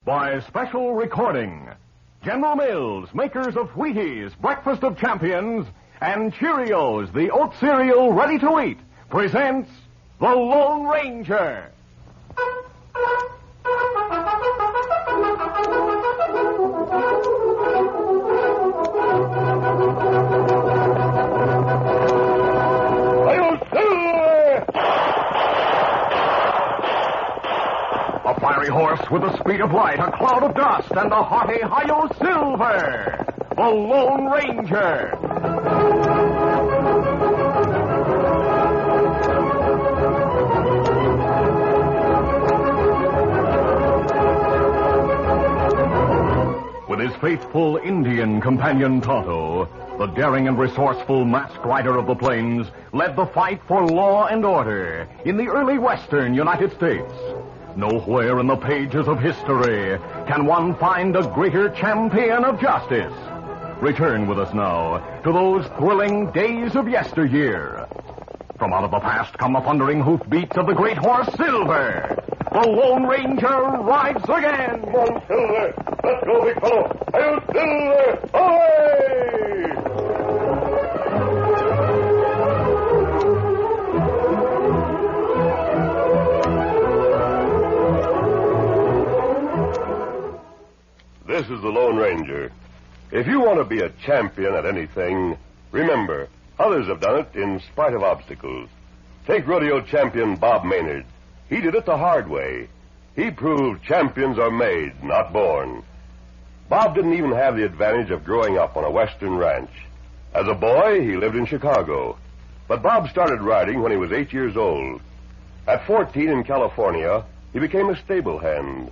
By special recording, General Mills, makers of Wheaties, Breakfast of Champions, and Cheerios, the oat cereal ready to eat, presents The Lone Ranger. A fiery horse with the speed of light, a cloud of dust, and a hearty Hi-Yo Silver, the Lone Ranger. With his faithful Indian companion Tonto, the daring and resourceful masked rider of the plains led the fight for law and order in the early western United States. Nowhere in the pages of history can one find a greater champion of justice. Return with us now to those thrilling days of yesteryear. From out of the past come the thundering hoofbeats of the great horse Silver. The Lone Ranger rides again. Come on, Silver. Let's go, big fellow. Hail, Silver! Away! This is the Lone Ranger. If you want to be a champion at anything, remember, others have done it in spite of obstacles. Take rodeo champion Bob Maynard. He did it the hard way. He proved champions are made, not born. Bob didn't even have the advantage of growing up on a western ranch. As a boy, he lived in Chicago. But Bob started riding when he was 8 years old. At 14 in California, he became a stable hand.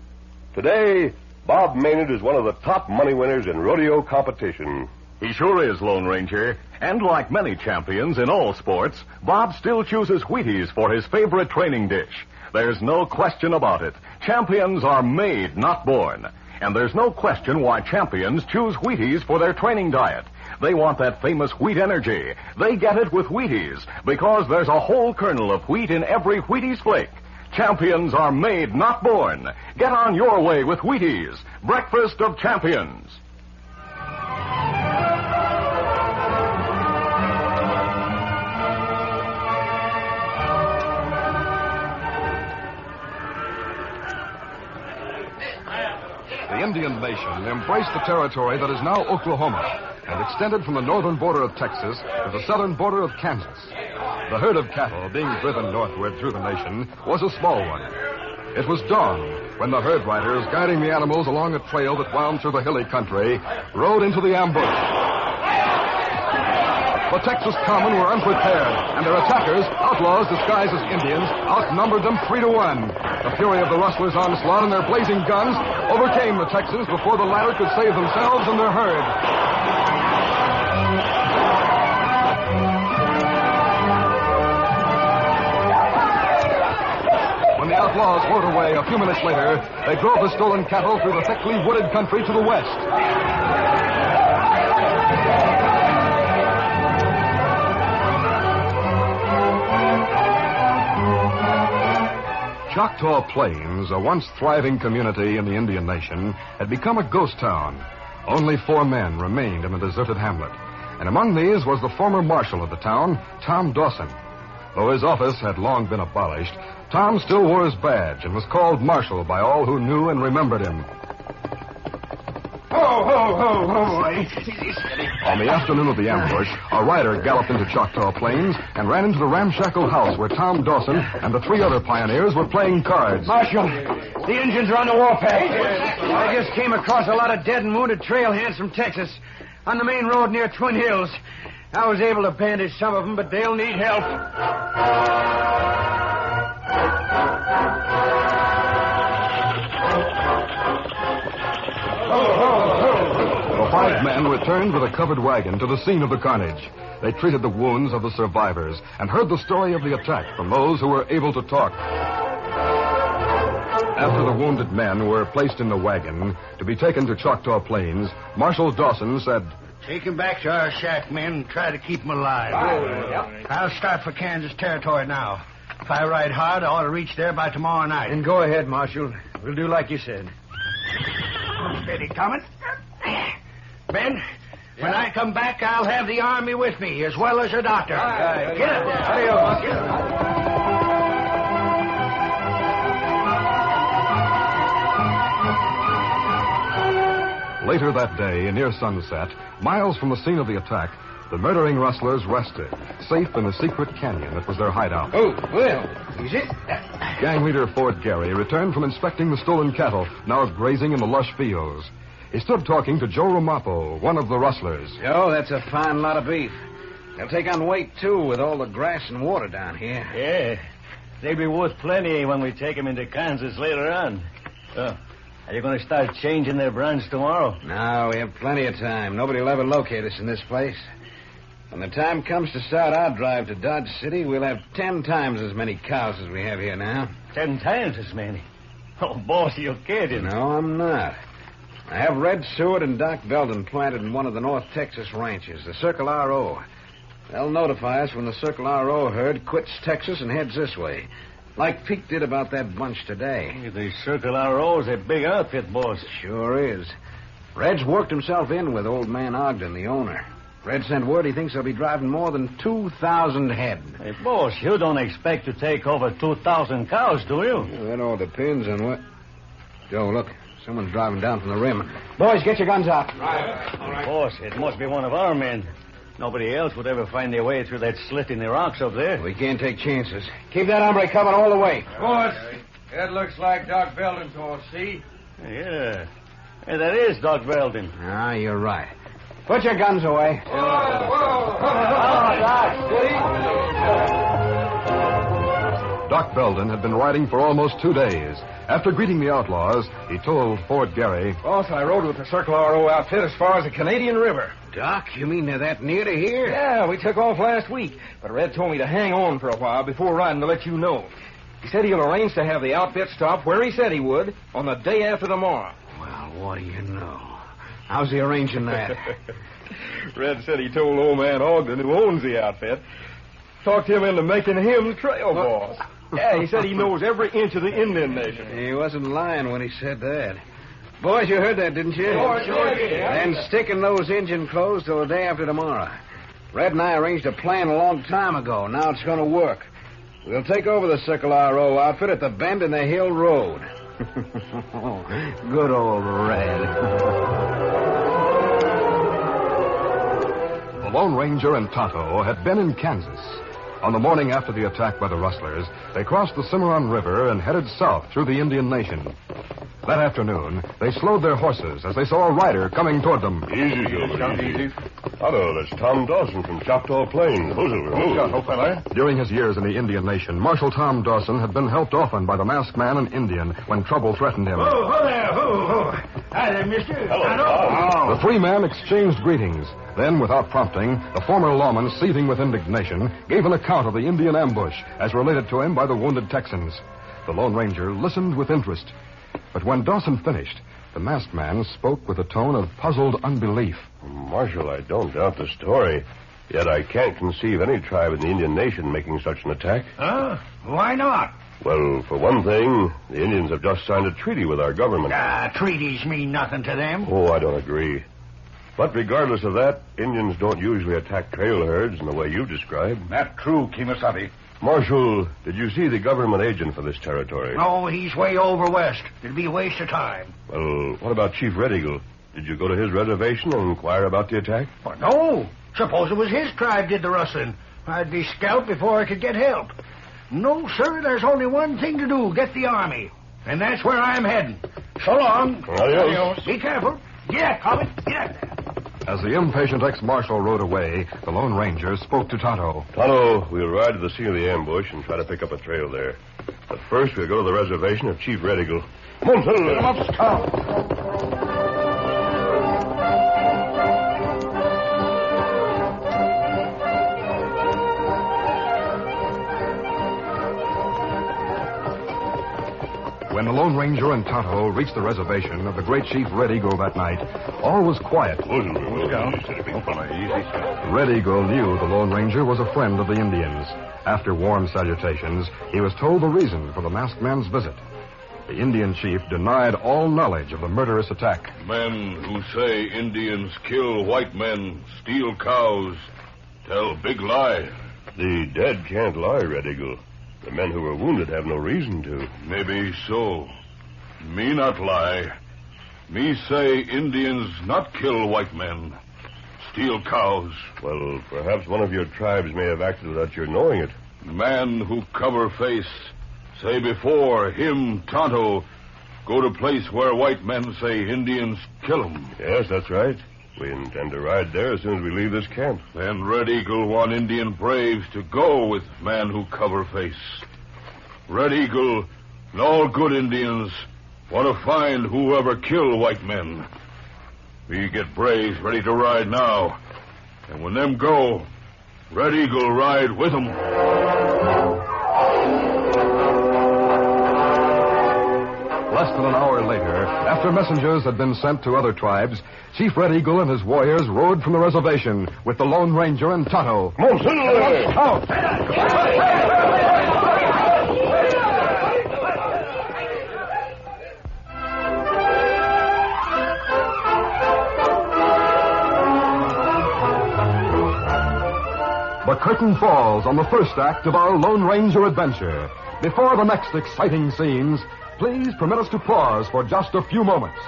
Today, Bob Maynard is one of the top money winners in rodeo competition. He sure is, Lone Ranger. And like many champions in all sports, Bob still chooses Wheaties for his favorite training dish. There's no question about it. Champions are made, not born. And there's no question why champions choose Wheaties for their training diet. They want that famous wheat energy. They get it with Wheaties because there's a whole kernel of wheat in every Wheaties flake. Champions are made, not born. Get on your way with Wheaties, Breakfast of Champions. The Indian nation embraced the territory that is now Oklahoma and extended from the northern border of Texas to the southern border of Kansas. The herd of cattle being driven northward through the nation was a small one. It was dawn when the herd riders, guiding the animals along a trail that wound through the hilly country, rode into the ambush. The Texas cowmen were unprepared, and their attackers, outlaws disguised as Indians, outnumbered them 3-1. The fury of the rustlers' onslaught and their blazing guns overcame the Texans before the latter could save themselves and their herd. When the outlaws rode away a few minutes later, they drove the stolen cattle through the thickly wooded country to the west. Choctaw Plains, a once thriving community in the Indian Nation, had become a ghost town. Only 4 men remained in the deserted hamlet, and among these was the former marshal of the town, Tom Dawson. Though his office had long been abolished, Tom still wore his badge and was called Marshal by all who knew and remembered him. Ho, ho, ho, ho. On the afternoon of the ambush, a rider galloped into Choctaw Plains and ran into the ramshackle house where Tom Dawson and the 3 other pioneers were playing cards. Marshal, the Indians are on the warpath. I just came across a lot of dead and wounded trail hands from Texas on the main road near Twin Hills. I was able to bandage some of them, but they'll need help. The 5 men returned with a covered wagon to the scene of the carnage. They treated the wounds of the survivors and heard the story of the attack from those who were able to talk. After the wounded men were placed in the wagon to be taken to Choctaw Plains, Marshal Dawson said, Take him back to our shack, men, and try to keep him alive. I'll start for Kansas territory now. If I ride hard, I ought to reach there by tomorrow night. Then go ahead, Marshal. We'll do like you said. Steady coming. Ben, when I come back, I'll have the army with me, as well as a doctor. Get up there. Adios. Get up. Later that day, near sunset, miles from the scene of the attack, the murdering rustlers rested, safe in the secret canyon that was their hideout. Oh, well, is it? Gang leader Ford Gary returned from inspecting the stolen cattle, now grazing in the lush fields. He stood talking to Joe Ramapo, one of the rustlers. Joe, that's a fine lot of beef. They'll take on weight, too, with all the grass and water down here. Yeah. They'll be worth plenty when we take them into Kansas later on. Oh. Are you going to start changing their brands tomorrow? No, we have plenty of time. Nobody will ever locate us in this place. When the time comes to start our drive to Dodge City, we'll have 10 times as many cows as we have here now. 10 times as many? Oh, boss, you're kidding. No, I'm not. I have Red Seward and Doc Belden planted in one of the North Texas ranches, the Circle R.O. They'll notify us when the Circle R.O. herd quits Texas and heads this way. Like Pete did about that bunch today. The Circle R.O.'s a big outfit, boss. Sure is. Red's worked himself in with old man Ogden, the owner. Red sent word he thinks they'll be driving more than 2,000 head. Hey, boss, you don't expect to take over 2,000 cows, do you? Well, that all depends on what... Joe, look. Someone's driving down from the rim. Boys, get your guns out. Right. All right. Boss, it must be one of our men. Nobody else would ever find their way through that slit in the rocks up there. We can't take chances. Keep that hombre covered all the way. Boss, that looks like Doc Belden's horse, see? Yeah. Hey, that is Doc Belden. Ah, you're right. Put your guns away. Doc Belden had been riding for almost 2 days. After greeting the outlaws, he told Ford Gary... Boss, I rode with the Circle R.O. outfit as far as the Canadian River. Doc, you mean they're that near to here? Yeah, we took off last week, but Red told me to hang on for a while before riding to let you know. He said he'll arrange to have the outfit stop where he said he would on the day after tomorrow. Well, what do you know? How's he arranging that? Red said he told old man Ogden, who owns the outfit, talked him into making him the trail boss. Yeah, he said he knows every inch of the Indian Nation. He wasn't lying when he said that. Boys, you heard that, didn't you? Sure did. Then stick in those Indian clothes till the day after tomorrow. Red and I arranged a plan a long time ago. Now it's going to work. We'll take over the Circle R.O. outfit at the bend in the Hill Road. Good old Red. The Lone Ranger and Tonto had been in Kansas. On the morning after the attack by the rustlers, they crossed the Cimarron River and headed south through the Indian Nation. That afternoon, they slowed their horses as they saw a rider coming toward them. Easy, Gilbert, easy. Otto, that's Tom Dawson from Choctaw Plains. Move. Fella. During his years in the Indian Nation, Marshal Tom Dawson had been helped often by the masked man and Indian when trouble threatened him. Ho there, ho. Hi there, mister. Hello, Tom. The three men exchanged greetings. Then, without prompting, the former lawman, seething with indignation, gave an account of the Indian ambush as related to him by the wounded Texans. The Lone Ranger listened with interest. But when Dawson finished, the masked man spoke with a tone of puzzled unbelief. Marshal, I don't doubt the story. Yet I can't conceive any tribe in the Indian Nation making such an attack. Huh? Why not? Well, for one thing, the Indians have just signed a treaty with our government. Treaties mean nothing to them. Oh, I don't agree. But regardless of that, Indians don't usually attack trail herds in the way you described. Not true, Kemosabe. Marshal, did you see the government agent for this territory? No, he's way over west. It'd be a waste of time. Well, what about Chief Red Eagle? Did you go to his reservation and inquire about the attack? Well, no. Suppose it was his tribe did the rustling. I'd be scalped before I could get help. No, sir, there's only one thing to do, get the army. And that's where I'm heading. So long. Adios. Be careful. Get up, Comet. Get up there. As the impatient ex-marshal rode away, the Lone Ranger spoke to Tonto. Tonto, we'll ride to the scene of the ambush and try to pick up a trail there. But first, we'll go to the reservation of Chief Red Eagle. Come on, Tonto. Come up, When the Lone Ranger and Tonto reached the reservation of the great Chief Red Eagle that night, all was quiet. Red Eagle knew the Lone Ranger was a friend of the Indians. After warm salutations, he was told the reason for the masked man's visit. The Indian chief denied all knowledge of the murderous attack. Men who say Indians kill white men, steal cows, tell big lie. The dead can't lie, Red Eagle. The men who were wounded have no reason to. Maybe so. Me not lie. Me say Indians not kill white men, steal cows. Well, perhaps one of your tribes may have acted without your knowing it. Man who cover face, say before him, Tonto, go to place where white men say Indians kill 'em. Yes, that's right. We intend to ride there as soon as we leave this camp. Then Red Eagle want Indian braves to go with man who cover face. Red Eagle and all good Indians want to find whoever kill white men. We get braves ready to ride now. And when them go, Red Eagle ride with them. Less than an hour later, after messengers had been sent to other tribes, Chief Red Eagle and his warriors rode from the reservation with the Lone Ranger and Tonto. The curtain falls on the first act of our Lone Ranger adventure. Before the next exciting scenes, please permit us to pause for just a few moments.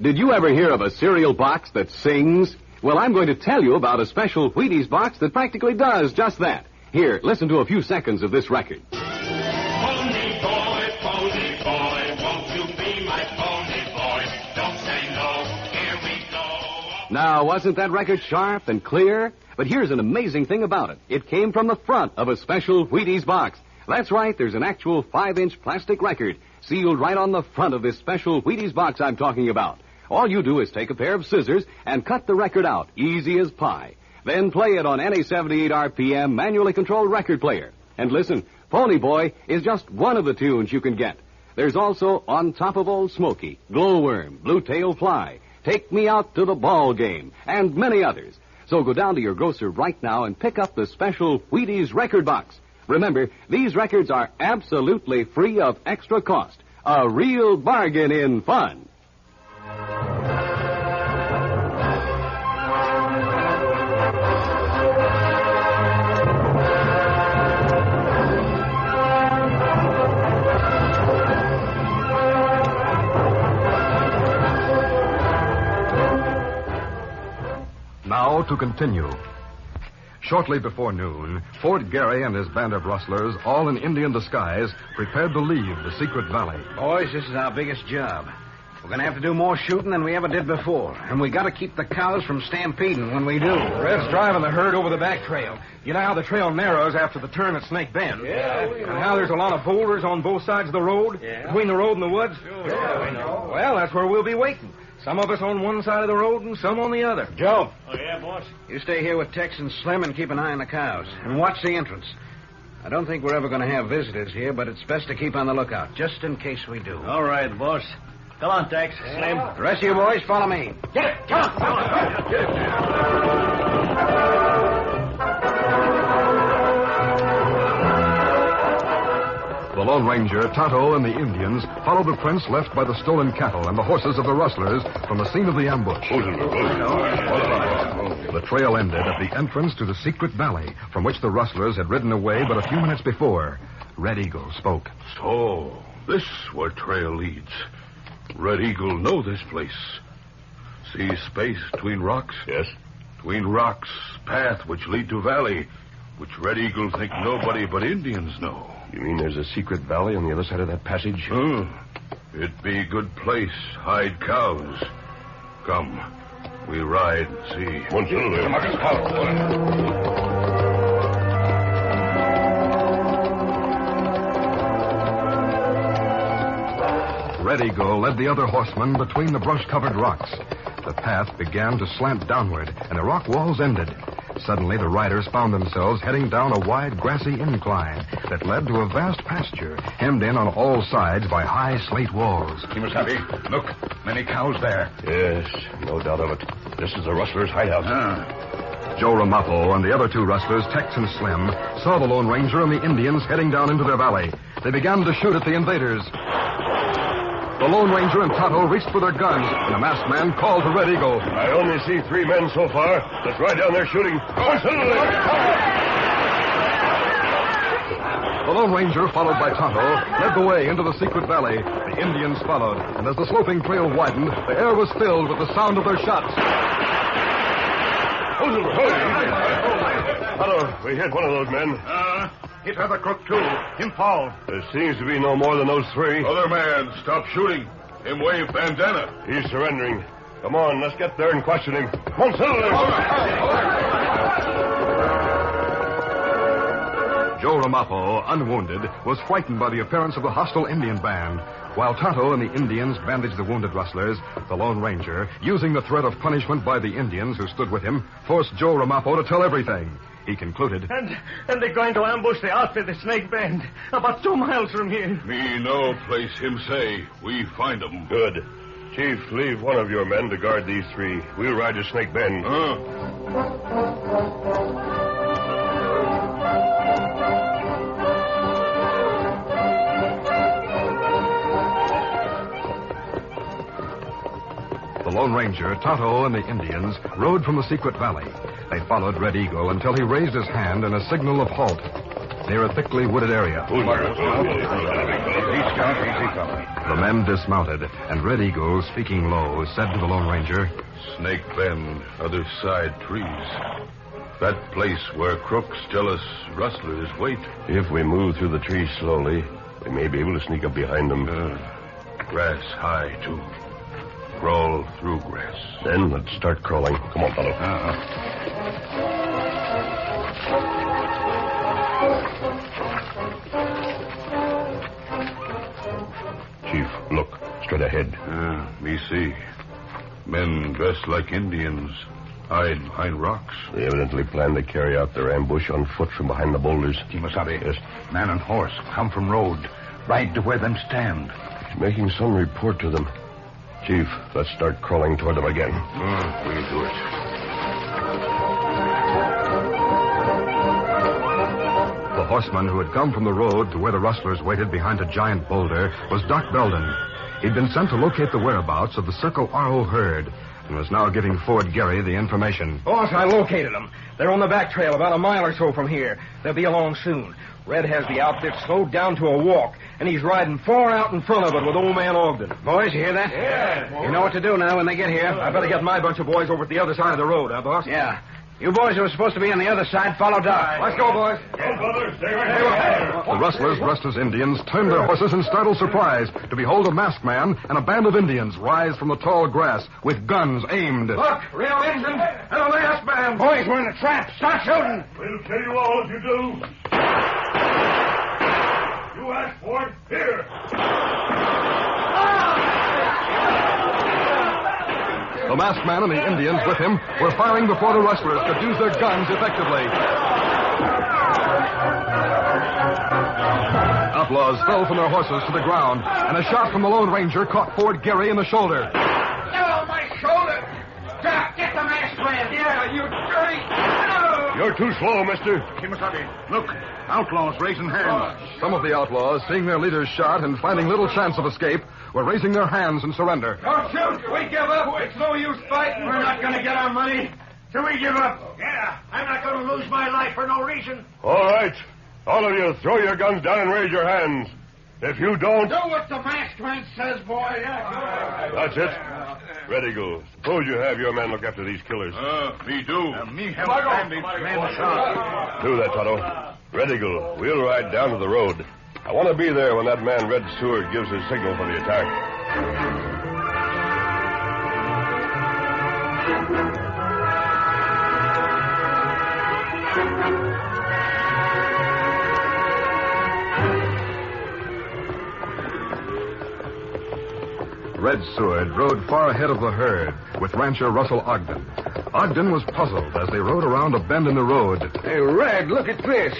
Did you ever hear of a cereal box that sings? Well, I'm going to tell you about a special Wheaties box that practically does just that. Here, listen to a few seconds of this record. Pony boy, won't you be my pony boy? Don't say no, here we go. Now, wasn't that record sharp and clear? But here's an amazing thing about it. It came from the front of a special Wheaties box. That's right, there's an actual 5-inch plastic record sealed right on the front of this special Wheaties box I'm talking about. All you do is take a pair of scissors and cut the record out, easy as pie. Then play it on any 78 RPM manually controlled record player. And listen, Pony Boy is just one of the tunes you can get. There's also On Top of Old Smoky, Glowworm, Blue Tail Fly, Take Me Out to the Ball Game, and many others. So go down to your grocer right now and pick up the special Wheaties record box. Remember, these records are absolutely free of extra cost. A real bargain in fun. Now to continue. Shortly before noon, Fort Garry and his band of rustlers, all in Indian disguise, prepared to leave the secret valley. Boys, this is our biggest job. We're going to have to do more shooting than we ever did before. And we got to keep the cows from stampeding when we do. Red's driving the herd over the back trail. You know how the trail narrows after the turn at Snake Bend? Yeah, we know. And how there's a lot of boulders on both sides of the road? Yeah. Between the road and the woods? Yeah, we know. Well, that's where we'll be waiting. Some of us on one side of the road and some on the other. Joe. Oh, yeah, boss? You stay here with Tex and Slim and keep an eye on the cows. And watch the entrance. I don't think we're ever going to have visitors here, but it's best to keep on the lookout, just in case we do. All right, boss. Come on, Tex. Slim. The rest of you boys, follow me. Get it! Come on! The Lone Ranger, Tonto, and the Indians followed the prints left by the stolen cattle and the horses of the rustlers from the scene of the ambush. The trail ended at the entrance to the secret valley from which the rustlers had ridden away but a few minutes before. Red Eagle spoke. So, this where trail leads. Red Eagle know this place. See space between rocks? Yes. Between rocks, path which lead to valley, which Red Eagle think nobody but Indians know. You mean there's a secret valley on the other side of that passage? It be good place, hide cows. Come, we ride and see. Red Eagle led the other horsemen between the brush-covered rocks. The path began to slant downward, and the rock walls ended. Suddenly, the riders found themselves heading down a wide, grassy incline that led to a vast pasture, hemmed in on all sides by high slate walls. Kimasabi, look, many cows there. Yes, no doubt of it. This is the rustlers' hideout. Joe Ramapo and the other two rustlers, Tex and Slim, saw the Lone Ranger and the Indians heading down into their valley. They began to shoot at the invaders. The Lone Ranger and Tonto reached for their guns, and a masked man called to Red Eagle. I only see 3 men so far. Let's ride down there shooting. The Lone Ranger, followed by Tonto, led the way into the secret valley. The Indians followed, and as the sloping trail widened, the air was filled with the sound of their shots. Tonto, we hit one of those men. Hit other crook, too. Him fall. There seems to be no more than those 3. Other man, stop shooting. Him wave bandana. He's surrendering. Come on, let's get there and question him. Come on, settle Joe Ramapo, unwounded, was frightened by the appearance of the hostile Indian band. While Tonto and the Indians bandaged the wounded rustlers, the Lone Ranger, using the threat of punishment by the Indians who stood with him, forced Joe Ramapo to tell everything. He concluded. And they're going to ambush the outfit at Snake Bend, about 2 miles from here. Me no place him say. We find 'em. Good. Chief, leave one of your men to guard these 3. We'll ride to Snake Bend. The Lone Ranger, Tonto, and the Indians rode from the secret valley. They followed Red Eagle until he raised his hand in a signal of halt near a thickly wooded area. The men dismounted, and Red Eagle, speaking low, said to the Lone Ranger, Snake Bend, other side trees. That place where crooks tell us rustlers wait. If we move through the trees slowly, we may be able to sneak up behind them. Grass high, too. Crawl through grass. Then let's start crawling. Come on, fellow. Chief, look. Straight ahead. Me see. Men dressed like Indians. Hide behind rocks. They evidently plan to carry out their ambush on foot from behind the boulders. Kimasabi. Yes. Man and horse come from road. Ride to where them stand. He's making some report to them. Chief, let's start crawling toward them again. We'll do it. The horseman who had come from the road to where the rustlers waited behind a giant boulder was Doc Belden. He'd been sent to locate the whereabouts of the Circle RO herd and was now giving Ford Gary the information. Boss, I located them. They're on the back trail about a mile or so from here. They'll be along soon. Red has the outfit slowed down to a walk, and he's riding far out in front of it with old man Ogden. Boys, you hear that? Yeah. You know what to do now when they get here. I better get my bunch of boys over at the other side of the road, huh, boss? Yeah. You boys who are supposed to be on the other side, follow Doc. Let's go, boys. The rustlers, dressed as Indians, turned their horses in startled surprise to behold a masked man and a band of Indians rise from the tall grass with guns aimed. Look, real Indians and a masked man. Boys, we're in a trap. Start shooting. We'll kill you all if you do. You asked for it. Here. The masked man and the Indians with him were firing before the rustlers could use their guns effectively. Outlaws fell from their horses to the ground, and a shot from the Lone Ranger caught Ford Gary in the shoulder. Oh, my shoulder. Doc, get the masked man. Yeah, you dirty. You're too slow, mister. Kimasabi, look. Outlaws raising hands. Some of the outlaws, seeing their leaders shot and finding little chance of escape, were raising their hands in surrender. Don't shoot. We give up. It's no use fighting. We're not going to get our money. So we give up. Yeah, I'm not going to lose my life for no reason. All right. All of you, throw your guns down and raise your hands. If you don't... Do what the masked man says, boy. That's it. Red Eagle, suppose you have your men look after these killers. Me do. Me help bandage. Man shot. Do that, Tonto. Red Eagle, we'll ride down to the road. I want to be there when that man Red Seward gives his signal for the attack. Red Seward rode far ahead of the herd with rancher Russell Ogden. Ogden was puzzled as they rode around a bend in the road. Hey, Red, look at this.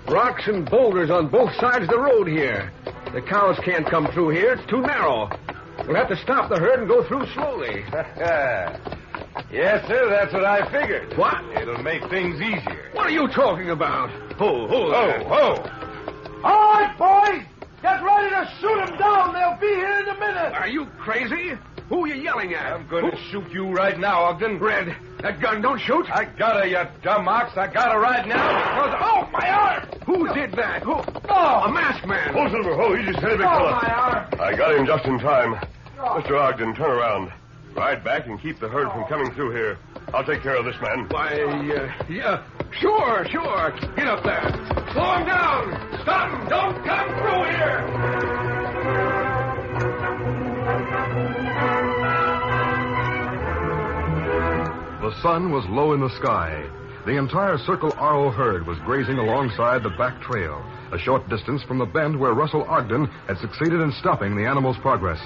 Rocks and boulders on both sides of the road here. The cows can't come through here. It's too narrow. We'll have to stop the herd and go through slowly. Yes, sir, that's what I figured. What? It'll make things easier. What are you talking about? Ho. All right, boys. Get ready to shoot them down. They'll be here in a minute. Are you crazy? Who are you yelling at? I'm going to shoot you right now, Ogden. Red, that gun don't shoot. I got her, you dumb ox. I got her right now because... Oh, my arm! Who did that? Who? Oh, A masked man. Oh, Silver, oh, you just hit a big oh, fella. my arm. I got him just in time. Mr. Ogden, turn around. Ride back and keep the herd from coming through here. I'll take care of this man. Why, yeah. Sure. Get up there. Slow him down. Stop him. Don't come through here. The sun was low in the sky. The entire Circle RO herd was grazing alongside the back trail, a short distance from the bend where Russell Ogden had succeeded in stopping the animal's progress.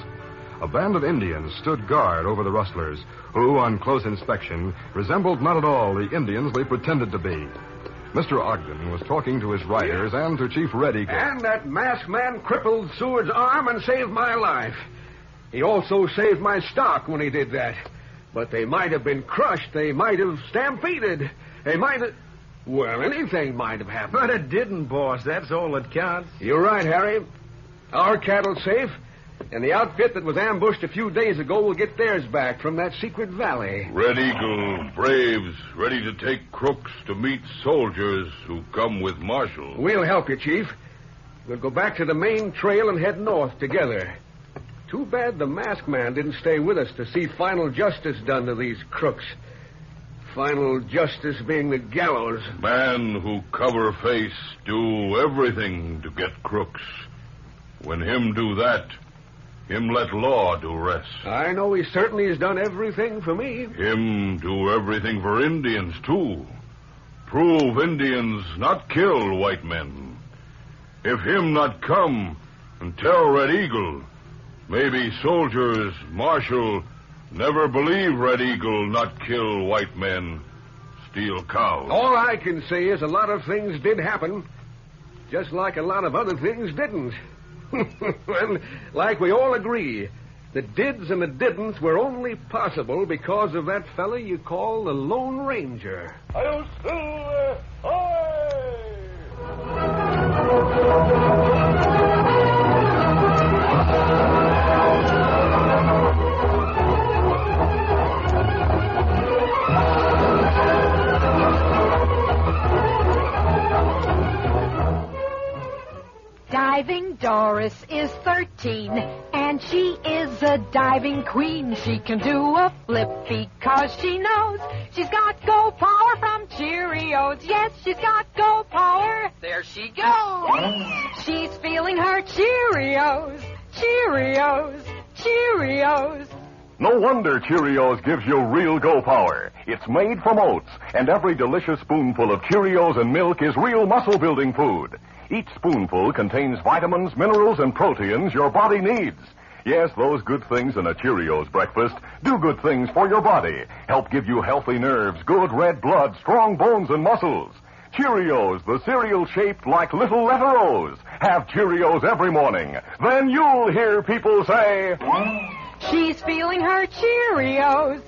A band of Indians stood guard over the rustlers, who, on close inspection, resembled not at all the Indians they pretended to be. Mr. Ogden was talking to his riders and to Chief Red Eagle. And that masked man crippled Seward's arm and saved my life. He also saved my stock when he did that. But they might have been crushed. They might have stampeded. They might have... Well, anything might have happened. But it didn't, boss. That's all that counts. You're right, Harry. Our cattle's safe, and the outfit that was ambushed a few days ago will get theirs back from that secret valley. Red Eagle, braves, ready to take crooks to meet soldiers who come with Marshall. We'll help you, Chief. We'll go back to the main trail and head north together. Too bad the masked man didn't stay with us to see final justice done to these crooks. Final justice being the gallows. Man who cover face do everything to get crooks. When him do that, him let law do rest. I know he certainly has done everything for me. Him do everything for Indians, too. Prove Indians not kill white men. If him not come and tell Red Eagle, maybe soldiers, Marshal, never believe Red Eagle not kill white men, steal cows. All I can say is a lot of things did happen, just like a lot of other things didn't. And like we all agree, the dids and the didn'ts were only possible because of that fella you call the Lone Ranger. Hi-yo, Silver! Hi! Diving Doris is 13, and she is a diving queen. She can do a flip because she knows she's got go power from Cheerios. Yes, she's got go power. There she goes. She's feeling her Cheerios. Cheerios. Cheerios. No wonder Cheerios gives you real go power. It's made from oats, and every delicious spoonful of Cheerios and milk is real muscle-building food. Each spoonful contains vitamins, minerals, and proteins your body needs. Yes, those good things in a Cheerios breakfast do good things for your body. Help give you healthy nerves, good red blood, strong bones, and muscles. Cheerios, the cereal shaped like little letter O's. Have Cheerios every morning. Then you'll hear people say... She's feeling her Cheerios.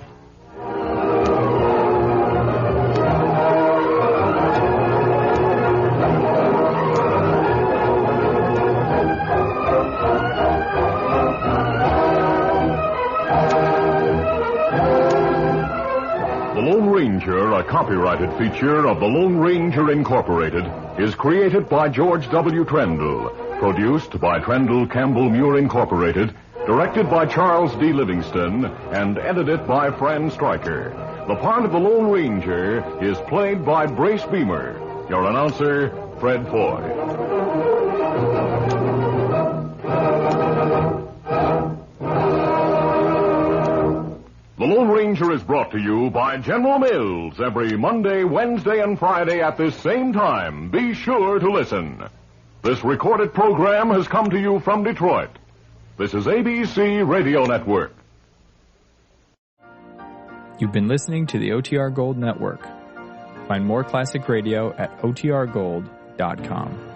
The Lone Ranger, a copyrighted feature of the Lone Ranger Incorporated, is created by George W. Trendle, produced by Trendle Campbell Muir Incorporated, directed by Charles D. Livingston, and edited by Fran Stryker. The part of the Lone Ranger is played by Brace Beamer. Your announcer, Fred Foy. The Lone Ranger is brought to you by General Mills every Monday, Wednesday, and Friday at this same time. Be sure to listen. This recorded program has come to you from Detroit. This is ABC Radio Network. You've been listening to the OTR Gold Network. Find more classic radio at otrgold.com.